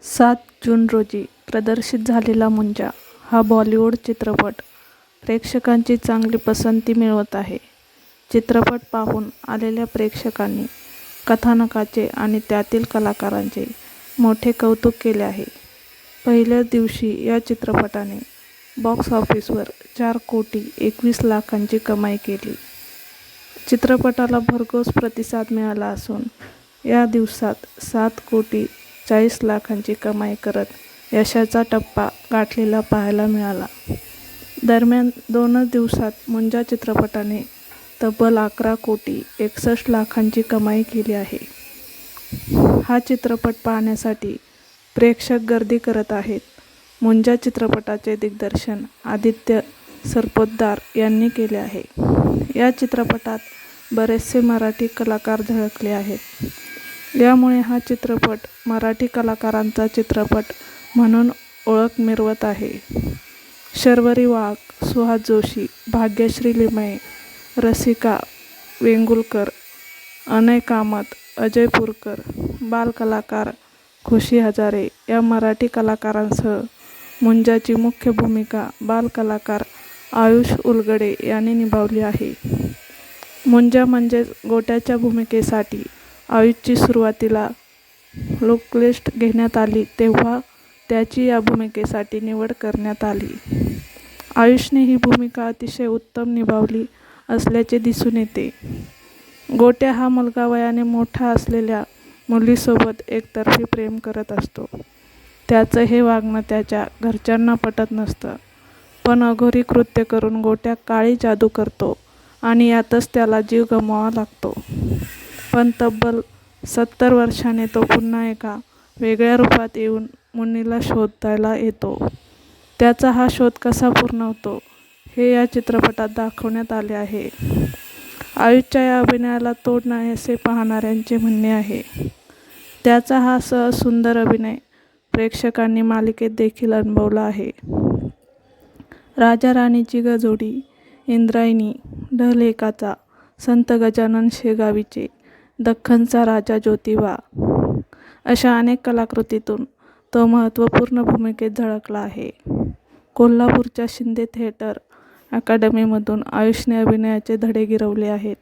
7 जून रोजी प्रदर्शित झालेला मुंजा हा बॉलिवूड चित्रपट प्रेक्षकांची चांगली पसंती मिळवत आहे. चित्रपट पाहून आलेल्या प्रेक्षकांनी कथानकाचे आणि त्यातील कलाकारांचे मोठे कौतुक केले आहे. पहिल्याच दिवशी या चित्रपटाने बॉक्स ऑफिसवर 4,21,00,000ची कमाई केली. चित्रपटाला भरघोस प्रतिसाद मिळाला असून या दिवसात 7,40,00,000ची कमाई करत यशाचा टप्पा गाठलेला पाहायला मिळाला. दरम्यान 2च दिवसात मुंजा चित्रपटाने तब्बल 11,61,00,000ची कमाई केली आहे. हा चित्रपट पाहण्यासाठी प्रेक्षक गर्दी करत आहेत. मुंजा चित्रपटाचे दिग्दर्शन आदित्य सरपोतदार यांनी केले आहे. या चित्रपटात बरेचसे मराठी कलाकार झळकले आहेत. यामुळे हा चित्रपट मराठी कलाकारांचा चित्रपट म्हणून ओळख मिरवत आहे. शर्वरी वाघ, सुहास जोशी, भाग्यश्री लिमये, रसिका वेंगुर्लेकर, अनय कामत, अजय पुरकर, बालकलाकार खुशी हजारे या मराठी कलाकारांसह मुंजाची मुख्य भूमिका बालकलाकार आयुष उलगडे यांनी निभावली आहे. मुंजा म्हणजेच गोट्याच्या भूमिकेसाठी आयुषची सुरुवातीला लुकलिस्ट घेण्यात आली तेव्हा त्याची या भूमिकेसाठी निवड करण्यात आली. आयुषने ही भूमिका अतिशय उत्तम निभावली असल्याचे दिसून येते. गोट्या हा मुलगा वयाने मोठा असलेल्या मुलीसोबत एकतर्फी प्रेम करत असतो. त्याचं हे वागणं त्याच्या घरच्यांना पटत नसतं. पण अघोरी कृत्य करून गोट्या काळी जादू करतो आणि यातच त्याला जीव गमवावा लागतो. पण तब्बल 70 वर्षांनी तो पुन्हा एका वेगळ्या रूपात येऊन मुन्नीला शोधायला येतो. त्याचा हा शोध कसा पूर्ण होतो हे या चित्रपटात दाखवण्यात आले आहे. आयुषच्या या अभिनयाला तोड नाही असे पाहणाऱ्यांचे म्हणणे आहे. त्याचा हा सुंदर अभिनय प्रेक्षकांनी मालिकेत देखील अनुभवला आहे. राजा राणीची जोडी, इंद्रायणी, ढोल-ऐकाचा संत गजानन शेगावीचे, दख्खनचा राजा ज्योतिबा अशा अनेक कलाकृतीतून तो महत्त्वपूर्ण भूमिकेत झळकला आहे. कोल्हापूरच्या शिंदे थिएटर अकादमीमधून आयुषने अभिनयाचे धडे गिरवले आहेत.